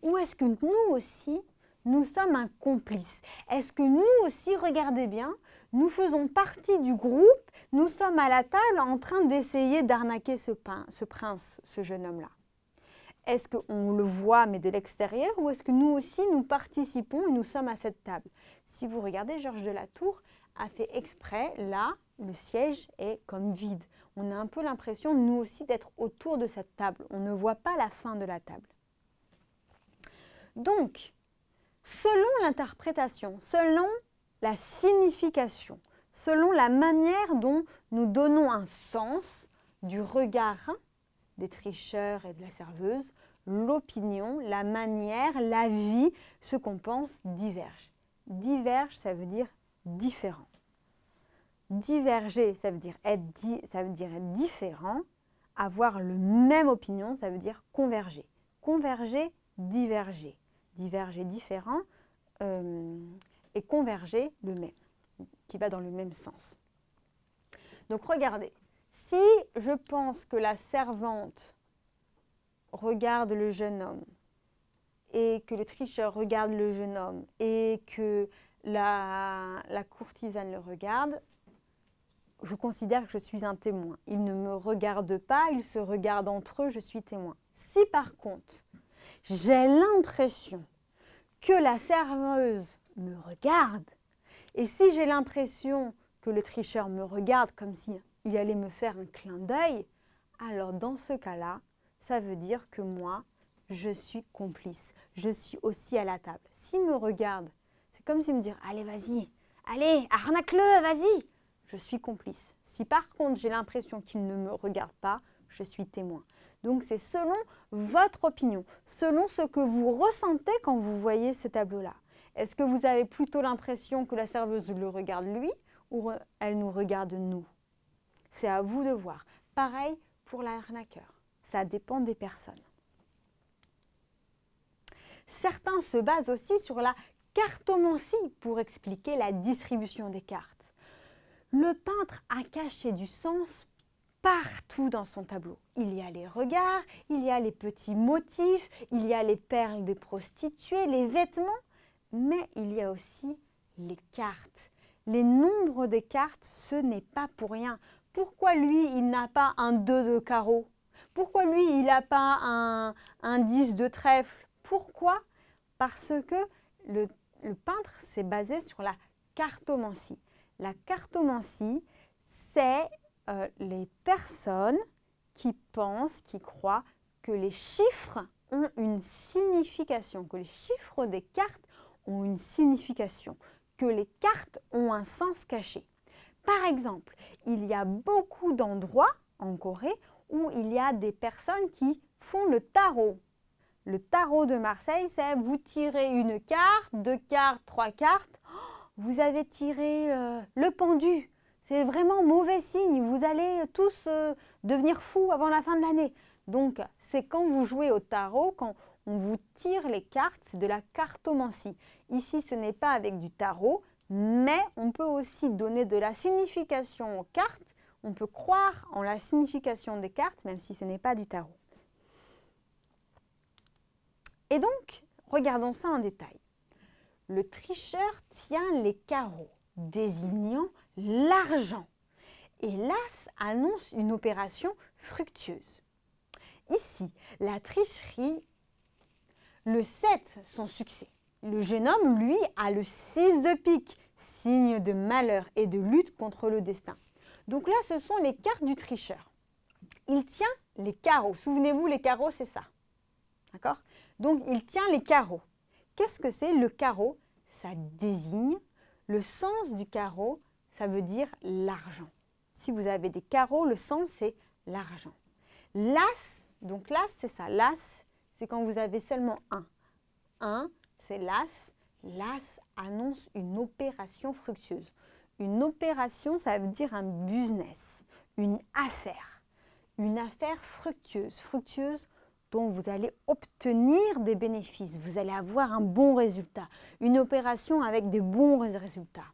Speaker 1: Ou est-ce que nous aussi, nous sommes un complice? Est-ce que nous aussi, regardez bien, nous faisons partie du groupe, nous sommes à la table en train d'essayer d'arnaquer ce prince, ce jeune homme-là? Est-ce qu'on le voit mais de l'extérieur ou est-ce que nous aussi nous participons et nous sommes à cette table? Si vous regardez, Georges de La Tour a fait exprès, là, le siège est comme vide. On a un peu l'impression, nous aussi, d'être autour de cette table. On ne voit pas la fin de la table. Donc, selon l'interprétation, selon la signification, selon la manière dont nous donnons un sens du regard des tricheurs et de la serveuse, l'opinion, la manière, la vie, ce qu'on pense diverge. Diverge, ça veut dire différent. Diverger, ça veut dire être différent. Avoir le même opinion, ça veut dire converger. Converger, diverger. Diverger, différent, et converger, le même, qui va dans le même sens. Donc regardez, si je pense que la servante regarde le jeune homme et que le tricheur regarde le jeune homme et que la courtisane le regarde, je considère que je suis un témoin. Ils ne me regardent pas, ils se regardent entre eux, je suis témoin. Si par contre, j'ai l'impression que la serveuse me regarde, et si j'ai l'impression que le tricheur me regarde comme s'il allait me faire un clin d'œil, alors dans ce cas-là, ça veut dire que moi, je suis complice. Je suis aussi à la table. S'il me regarde, c'est comme s'il me dit « Allez, vas-y, allez, arnaque-le, vas-y !» Je suis complice. Si par contre, j'ai l'impression qu'il ne me regarde pas, je suis témoin. Donc, c'est selon votre opinion, selon ce que vous ressentez quand vous voyez ce tableau-là. Est-ce que vous avez plutôt l'impression que la serveuse le regarde lui ou elle nous regarde nous? C'est à vous de voir. Pareil pour l'arnaqueur. Ça dépend des personnes. Certains se basent aussi sur la cartomancie pour expliquer la distribution des cartes. Le peintre a caché du sens partout dans son tableau. Il y a les regards, il y a les petits motifs, il y a les perles des prostituées, les vêtements, mais il y a aussi les cartes. Les nombres des cartes, ce n'est pas pour rien. Pourquoi lui, il n'a pas un 2 de carreau? Pourquoi lui, il n'a pas un 10 de trèfle? Pourquoi? Parce que le peintre s'est basé sur la cartomancie. La cartomancie, c'est les personnes qui pensent, qui croient que les chiffres ont une signification, que les chiffres des cartes ont une signification, que les cartes ont un sens caché. Par exemple, il y a beaucoup d'endroits en Corée où il y a des personnes qui font le tarot. Le tarot de Marseille, c'est vous tirez une carte, 2 cartes, 3 cartes. Vous avez tiré le pendu. C'est vraiment mauvais signe. Vous allez tous devenir fous avant la fin de l'année. Donc, c'est quand vous jouez au tarot, quand on vous tire les cartes, c'est de la cartomancie. Ici, ce n'est pas avec du tarot, mais on peut aussi donner de la signification aux cartes. On peut croire en la signification des cartes, même si ce n'est pas du tarot. Et donc, regardons ça en détail. Le tricheur tient les carreaux, désignant l'argent. Et l'as annonce une opération fructueuse. Ici, la tricherie, le 7, son succès. Le jeune homme, lui, a le 6 de pique. signe de malheur et de lutte contre le destin. Donc là, ce sont les cartes du tricheur. Il tient les carreaux. Souvenez-vous, les carreaux, c'est ça. D'accord? Donc, il tient les carreaux. Qu'est-ce que c'est le carreau? Ça désigne le sens du carreau, ça veut dire l'argent. Si vous avez des carreaux, le sens, c'est l'argent. L'as, donc l'as, c'est ça. L'as, c'est quand vous avez seulement un. Un, c'est l'as. L'as annonce une opération fructueuse. Une opération, ça veut dire un business, une affaire fructueuse. Fructueuse dont vous allez obtenir des bénéfices. Vous allez avoir un bon résultat. Une opération avec des bons résultats.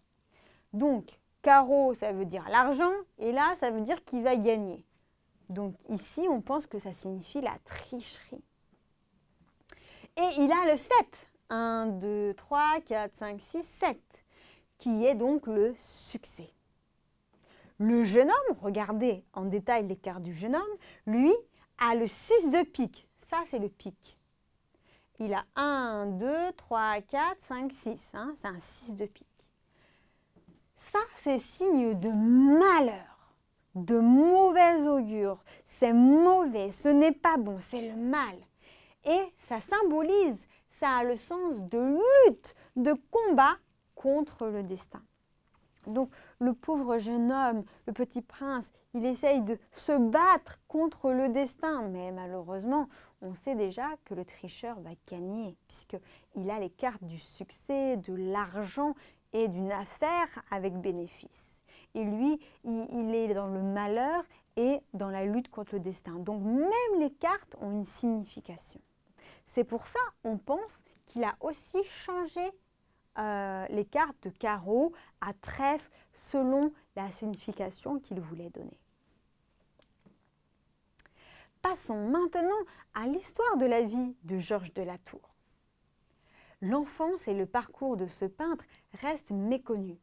Speaker 1: Donc, carreau, ça veut dire l'argent. Et là, ça veut dire qu'il va gagner. Donc ici, on pense que ça signifie la tricherie. Et il a le 7. 1, 2, 3, 4, 5, 6, 7. Qui est donc le succès. Le jeune homme, regardez en détail les cartes du jeune homme, lui a le 6 de pique. Ça, c'est le pique. Il a 1, 2, 3, 4, 5, 6. Hein, c'est un 6 de pique. Ça, c'est signe de malheur, de mauvais augure. C'est mauvais, ce n'est pas bon, c'est le mal. Et ça symbolise, ça a le sens de lutte, de combat contre le destin. Donc, le pauvre jeune homme, le petit prince, il essaye de se battre contre le destin. Mais malheureusement, on sait déjà que le tricheur va gagner, puisqu'il a les cartes du succès, de l'argent et d'une affaire avec bénéfice. Et lui, il est dans le malheur et dans la lutte contre le destin. Donc, même les cartes ont une signification. C'est pour ça, on pense qu'il a aussi changé les cartes de carreau à trèfle selon la signification qu'il voulait donner. Passons maintenant à l'histoire de la vie de Georges de la Tour. L'enfance et le parcours de ce peintre restent méconnus.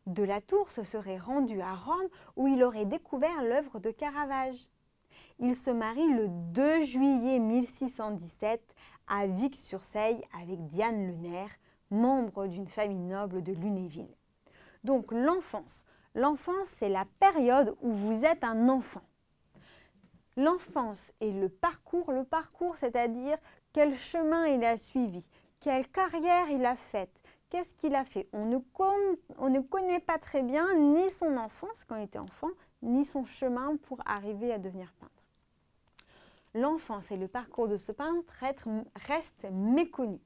Speaker 1: De la Tour se serait rendu à Rome où il aurait découvert l'œuvre de Caravage. Il se marie le 2 juillet 1617 à Vic-sur-Seille avec Diane Le Nerf, membre d'une famille noble de Lunéville. Donc l'enfance. L'enfance, c'est la période où vous êtes un enfant. L'enfance et le parcours, c'est-à-dire quel chemin il a suivi, quelle carrière il a faite, qu'est-ce qu'il a fait. On ne connaît pas très bien ni son enfance quand il était enfant, ni son chemin pour arriver à devenir peintre. L'enfance et le parcours de ce peintre restent méconnus.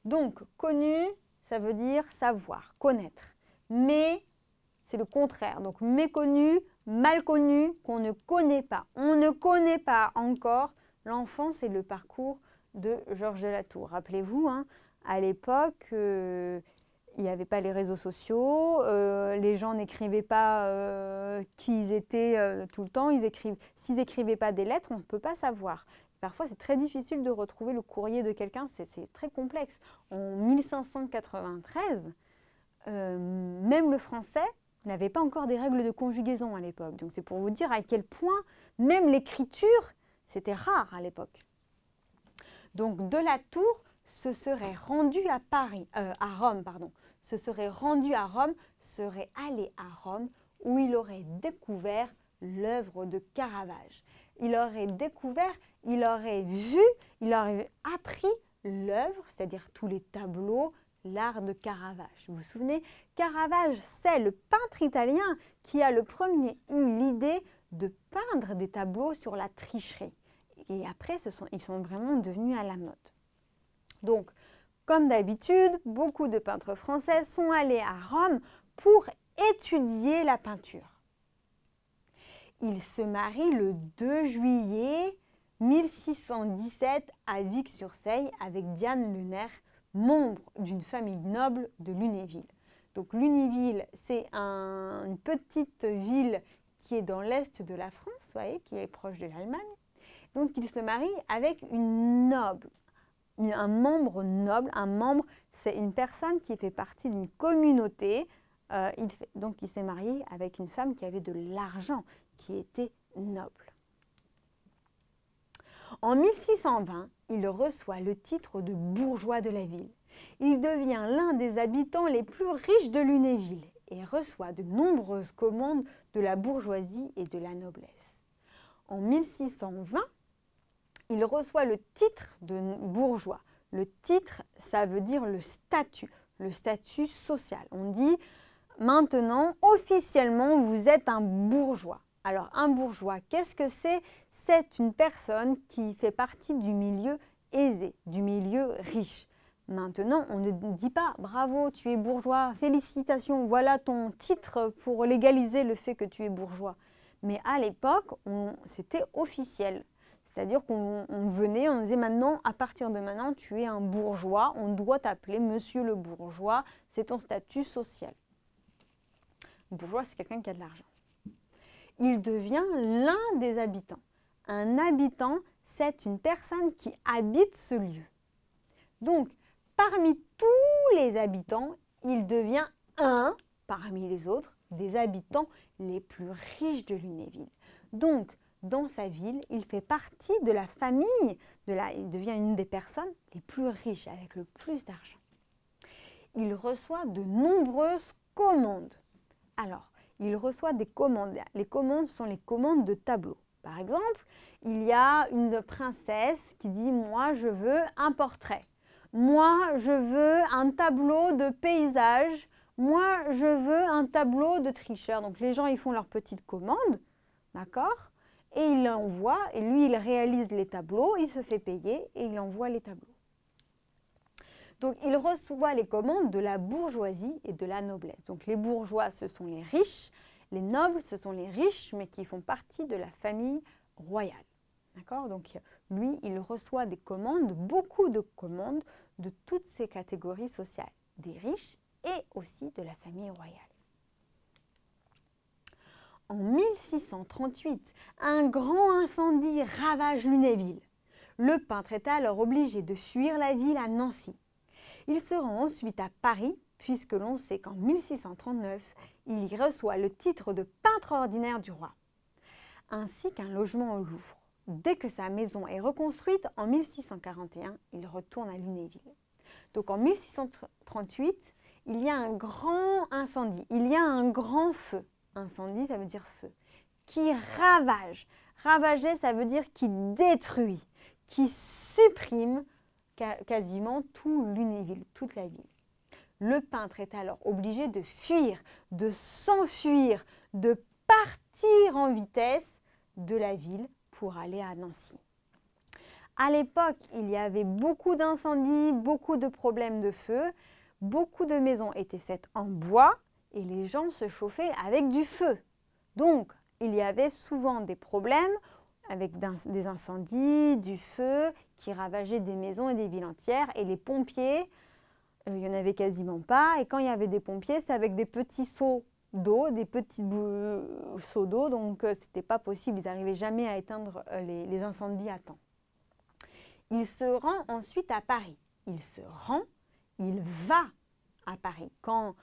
Speaker 1: Donc, connu, ça veut dire savoir, connaître. Mais, c'est le contraire. Donc, méconnu, mal connu, qu'on ne connaît pas. On ne connaît pas encore l'enfance et le parcours de Georges de la Tour. Rappelez-vous, hein, à l'époque, il n'y avait pas les réseaux sociaux, les gens n'écrivaient pas qui ils étaient tout le temps. S'ils n'écrivaient pas des lettres, on ne peut pas savoir. Parfois, c'est très difficile de retrouver le courrier de quelqu'un, c'est très complexe. En 1593, même le français n'avait pas encore des règles de conjugaison à l'époque. Donc c'est pour vous dire à quel point même l'écriture, c'était rare à l'époque. Donc de la Tour se serait rendu à Rome, serait allé à Rome où il aurait découvert l'œuvre de Caravage. Il aurait découvert, il aurait vu, il aurait appris l'œuvre, c'est-à-dire tous les tableaux, l'art de Caravage. Vous vous souvenez, Caravage, c'est le peintre italien qui a le premier eu l'idée de peindre des tableaux sur la tricherie. Et après, ils sont vraiment devenus à la mode. Donc, comme d'habitude, beaucoup de peintres français sont allés à Rome pour étudier la peinture. Il se marie le 2 juillet 1617 à Vic-sur-Seille avec Diane Le Nerf, membre d'une famille noble de Lunéville. Donc Lunéville, c'est une petite ville qui est dans l'est de la France, vous voyez, qui est proche de l'Allemagne. Donc il se marie avec une noble, un membre noble. Un membre, c'est une personne qui fait partie d'une communauté. Donc il s'est marié avec une femme qui avait de l'argent, qui était noble. En 1620, il reçoit le titre de bourgeois de la ville. Il devient l'un des habitants les plus riches de Lunéville et reçoit de nombreuses commandes de la bourgeoisie et de la noblesse. En 1620, il reçoit le titre de bourgeois. Le titre, ça veut dire le statut social. On dit maintenant, officiellement, vous êtes un bourgeois. Alors, un bourgeois, qu'est-ce que c'est? C'est une personne qui fait partie du milieu aisé, du milieu riche. Maintenant, on ne dit pas « bravo, tu es bourgeois, félicitations, voilà ton titre pour légaliser le fait que tu es bourgeois ». Mais à l'époque, c'était officiel. C'est-à-dire qu'on venait, on disait maintenant, à partir de maintenant, tu es un bourgeois, on doit t'appeler monsieur le bourgeois, c'est ton statut social. Le bourgeois, c'est quelqu'un qui a de l'argent. Il devient l'un des habitants. Un habitant, c'est une personne qui habite ce lieu. Donc, parmi tous les habitants, il devient un, parmi les autres, des habitants les plus riches de Lunéville. Donc, dans sa ville, il fait partie de la famille, il devient une des personnes les plus riches, avec le plus d'argent. Il reçoit de nombreuses commandes. Alors, il reçoit des commandes. Les commandes sont les commandes de tableaux. Par exemple, il y a une princesse qui dit « moi, je veux un portrait ». Moi, je veux un tableau de paysage. Moi, je veux un tableau de tricheur. Donc, les gens, ils font leur petite commande, d'accord? Et il l'envoie, et lui, il réalise les tableaux, il se fait payer, et il envoie les tableaux. Donc, il reçoit les commandes de la bourgeoisie et de la noblesse. Donc, les bourgeois, ce sont les riches. Les nobles, ce sont les riches, mais qui font partie de la famille royale. D'accord? Donc, lui, il reçoit des commandes, beaucoup de commandes de toutes ces catégories sociales, des riches et aussi de la famille royale. En 1638, un grand incendie ravage Lunéville. Le peintre est alors obligé de fuir la ville à Nancy. Il se rend ensuite à Paris, puisque l'on sait qu'en 1639, il y reçoit le titre de peintre ordinaire du roi, ainsi qu'un logement au Louvre. Dès que sa maison est reconstruite, en 1641, il retourne à Lunéville. Donc en 1638, il y a un grand incendie, il y a un grand feu. Incendie, ça veut dire feu, qui ravage. Ravager, ça veut dire qui détruit, qui supprime quasiment tout Lunéville, toute la ville. Le peintre est alors obligé de fuir, de s'enfuir, de partir en vitesse de la ville pour aller à Nancy. À l'époque, il y avait beaucoup d'incendies, beaucoup de problèmes de feu, beaucoup de maisons étaient faites en bois et les gens se chauffaient avec du feu. Donc, il y avait souvent des problèmes avec des incendies, du feu qui ravageaient des maisons et des villes entières. Et les pompiers, il n'y en avait quasiment pas. Et quand il y avait des pompiers, c'est avec des petits seaux d'eau, des petits seaux d'eau. Donc, ce n'était pas possible. Ils n'arrivaient jamais à éteindre les incendies à temps. Il se rend ensuite à Paris. Il se rend, il va à Paris. Quand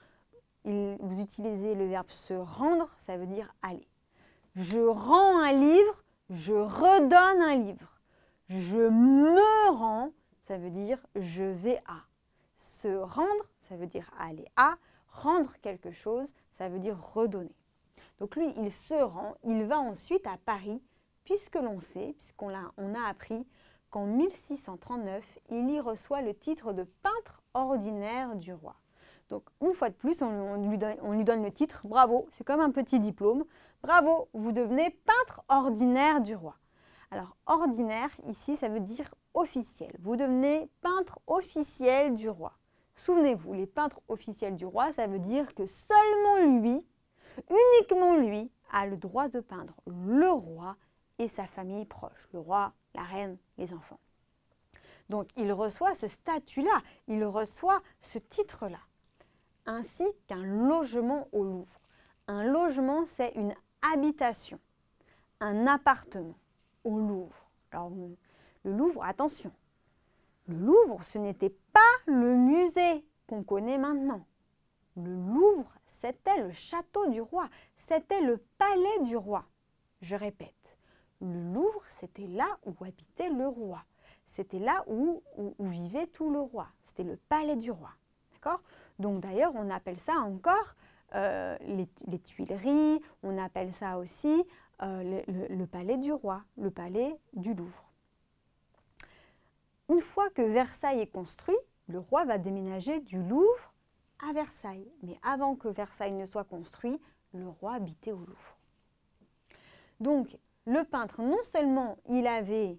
Speaker 1: vous utilisez le verbe se rendre, ça veut dire aller. Je rends un livre, je redonne un livre. Je me rends, ça veut dire je vais à. Se rendre, ça veut dire aller à. Rendre quelque chose, ça veut dire redonner. Donc lui, il se rend, il va ensuite à Paris, puisque l'on sait, puisqu'on a appris qu'en 1639, il y reçoit le titre de peintre ordinaire du roi. Donc, une fois de plus, on lui donne le titre, bravo, c'est comme un petit diplôme, bravo, vous devenez peintre ordinaire du roi. Alors, ordinaire, ici, ça veut dire officiel. Vous devenez peintre officiel du roi. Souvenez-vous, les peintres officiels du roi, ça veut dire que seulement lui, uniquement lui, a le droit de peindre le roi et sa famille proche, le roi, la reine, les enfants. Donc, il reçoit ce statut-là, il reçoit ce titre-là, ainsi qu'un logement au Louvre. Un logement, c'est une habitation, un appartement au Louvre. Alors, le Louvre, attention, le Louvre, ce n'était pas le musée qu'on connaît maintenant. Le Louvre, c'était le château du roi, c'était le palais du roi. Je répète, le Louvre, c'était là où habitait le roi. C'était là où vivait tout le roi. C'était le palais du roi. D'accord ? Donc d'ailleurs, on appelle ça encore les Tuileries, on appelle ça aussi le palais du roi, le palais du Louvre. Une fois que Versailles est construit, le roi va déménager du Louvre à Versailles. Mais avant que Versailles ne soit construit, le roi habitait au Louvre. Donc, le peintre, non seulement il avait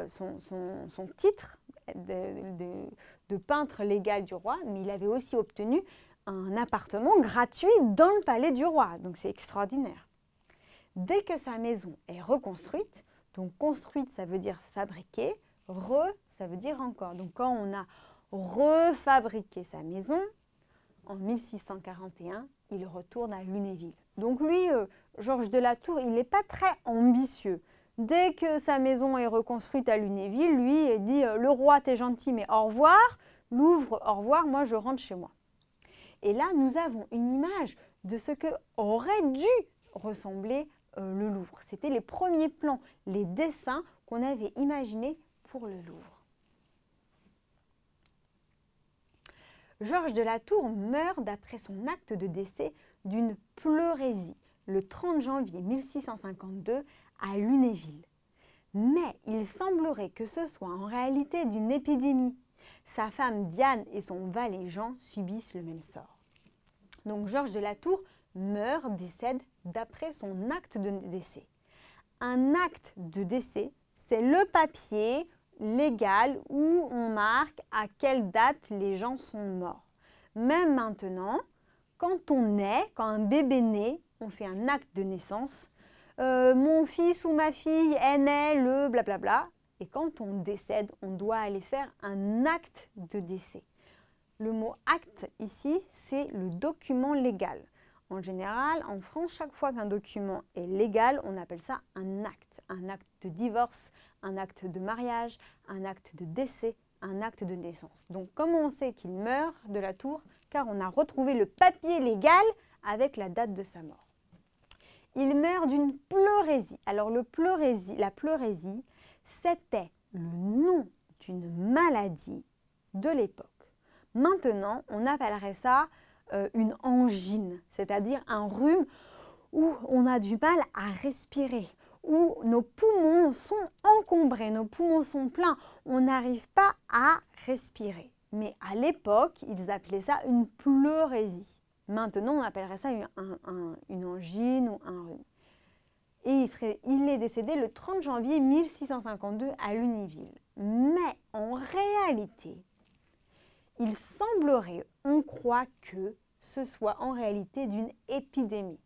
Speaker 1: son titre de peintre légal du roi, mais il avait aussi obtenu un appartement gratuit dans le palais du roi. Donc, c'est extraordinaire. Dès que sa maison est reconstruite, donc construite, ça veut dire fabriquer, ça veut dire encore. Donc, quand on a refabriqué sa maison, en 1641, il retourne à Lunéville. Donc lui, Georges de la Tour, il n'est pas très ambitieux. Dès que sa maison est reconstruite à Lunéville, lui, il dit « Le roi, t'es gentil, mais au revoir. Louvre, au revoir, moi, je rentre chez moi. » Et là, nous avons une image de ce que aurait dû ressembler le Louvre. C'était les premiers plans, les dessins qu'on avait imaginés pour le Louvre. Georges de la Tour meurt d'après son acte de décès d'une pleurésie le 30 janvier 1652 à Lunéville. Mais il semblerait que ce soit en réalité d'une épidémie. Sa femme Diane et son valet Jean subissent le même sort. Donc Georges de la Tour meurt, décède d'après son acte de décès. Un acte de décès, c'est le papier légal où on marque à quelle date les gens sont morts. Même maintenant, quand on naît, quand un bébé naît, on fait un acte de naissance. Mon fils ou ma fille est né le blablabla. Et quand on décède, on doit aller faire un acte de décès. Le mot acte ici, c'est le document légal. En général, en France, chaque fois qu'un document est légal, on appelle ça un acte. Un acte de divorce, un acte de mariage, un acte de décès, un acte de naissance. Donc, comment on sait qu'il meurt de la Tour? Car on a retrouvé le papier légal avec la date de sa mort. Il meurt d'une pleurésie. Alors, la pleurésie, c'était le nom d'une maladie de l'époque. Maintenant, on appellerait ça une angine, c'est-à-dire un rhume où on a du mal à respirer, où nos poumons sont encombrés, nos poumons sont pleins, on n'arrive pas à respirer. Mais à l'époque, ils appelaient ça une pleurésie. Maintenant, on appellerait ça une angine ou un rhume. Et il est décédé le 30 janvier 1652 à Lunéville. Mais en réalité, il semblerait, on croit que ce soit en réalité d'une épidémie.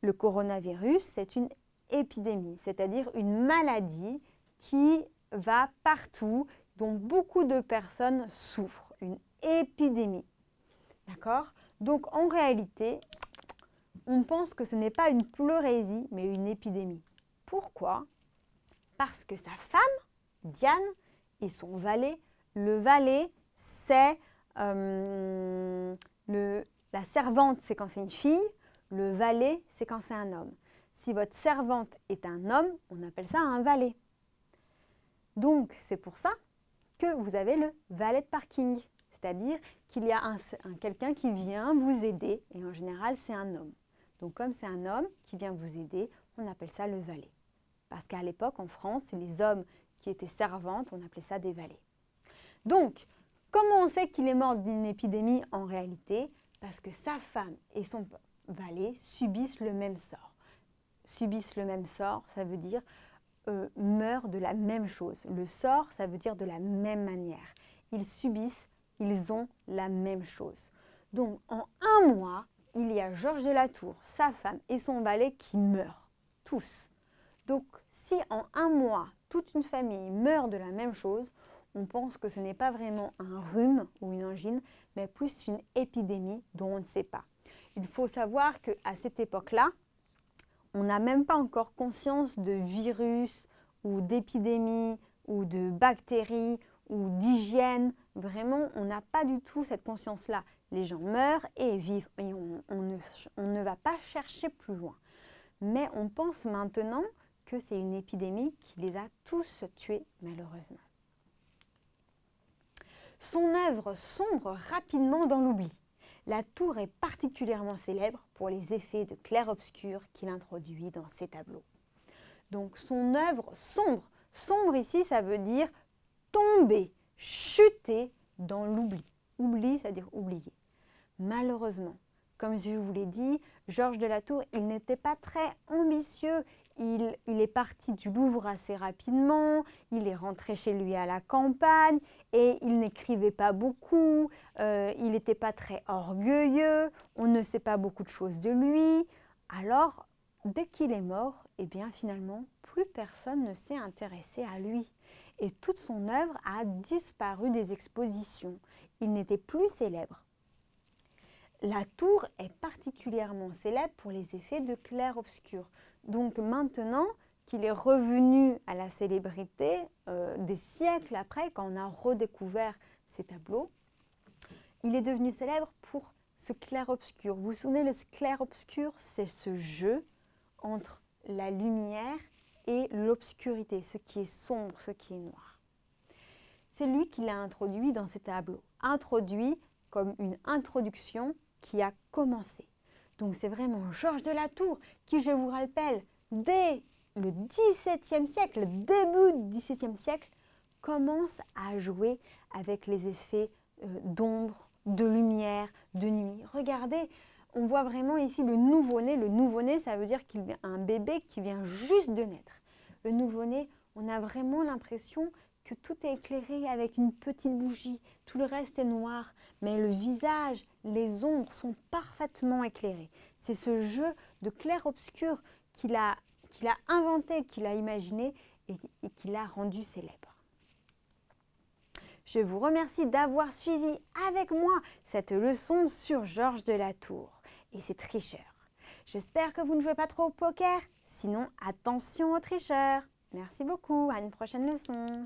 Speaker 1: Le coronavirus, c'est une épidémie, c'est-à-dire une maladie qui va partout, dont beaucoup de personnes souffrent, une épidémie. D'accord? Donc en réalité, on pense que ce n'est pas une pleurésie, mais une épidémie. Pourquoi? Parce que sa femme, Diane, et son valet, le valet, c'est la servante, c'est quand c'est une fille, le valet, c'est quand c'est un homme. Si votre servante est un homme, on appelle ça un valet. Donc, c'est pour ça que vous avez le valet de parking, c'est-à-dire qu'il y a quelqu'un qui vient vous aider, et en général, c'est un homme. Donc, comme c'est un homme qui vient vous aider, on appelle ça le valet. Parce qu'à l'époque, en France, les hommes qui étaient servantes, on appelait ça des valets. Donc, comment on sait qu'il est mort d'une épidémie en réalité? Parce que sa femme et son valet subissent le même sort. Subissent le même sort, ça veut dire meurent de la même chose. Le sort, ça veut dire de la même manière. Ils subissent, ils ont la même chose. Donc, en un mois, il y a Georges de la Tour, sa femme et son valet qui meurent, tous. Donc, si en un mois, toute une famille meurt de la même chose, on pense que ce n'est pas vraiment un rhume ou une angine, mais plus une épidémie dont on ne sait pas. Il faut savoir qu'à cette époque-là, on n'a même pas encore conscience de virus ou d'épidémie ou de bactéries ou d'hygiène. Vraiment, on n'a pas du tout cette conscience-là. Les gens meurent et vivent et on ne va pas chercher plus loin. Mais on pense maintenant que c'est une épidémie qui les a tous tués malheureusement. Son œuvre sombre rapidement dans l'oubli. La tour est particulièrement célèbre pour les effets de clair-obscur qu'il introduit dans ses tableaux. Donc son œuvre sombre, sombre ici ça veut dire tomber, chuter dans l'oubli. Oubli, ça veut dire oublier. Malheureusement, comme je vous l'ai dit, Georges de la Tour, il n'était pas très ambitieux. Il est parti du Louvre assez rapidement, il est rentré chez lui à la campagne et il n'écrivait pas beaucoup, il n'était pas très orgueilleux, on ne sait pas beaucoup de choses de lui. Alors, dès qu'il est mort, eh bien finalement, plus personne ne s'est intéressé à lui. Et toute son œuvre a disparu des expositions. Il n'était plus célèbre. La tour est particulièrement célèbre pour les effets de clair-obscur. Donc maintenant qu'il est revenu à la célébrité, des siècles après, quand on a redécouvert ses tableaux, il est devenu célèbre pour ce clair-obscur. Vous vous souvenez, le clair-obscur, c'est ce jeu entre la lumière et l'obscurité, ce qui est sombre, ce qui est noir. C'est lui qui l'a introduit dans ses tableaux, introduit comme une introduction qui a commencé. Donc c'est vraiment Georges de la Tour qui, je vous rappelle, dès le XVIIe siècle, le début du XVIIe siècle, commence à jouer avec les effets d'ombre, de lumière, de nuit. Regardez, on voit vraiment ici le nouveau-né. Le nouveau-né, ça veut dire qu'il y a un bébé qui vient juste de naître. Le nouveau-né, on a vraiment l'impression que tout est éclairé avec une petite bougie. Tout le reste est noir, mais le visage, les ombres sont parfaitement éclairés. C'est ce jeu de clair-obscur qu'il a inventé, qu'il a imaginé et qu'il a rendu célèbre. Je vous remercie d'avoir suivi avec moi cette leçon sur Georges de la Tour et ses tricheurs. J'espère que vous ne jouez pas trop au poker, sinon attention aux tricheurs. Merci beaucoup, à une prochaine leçon.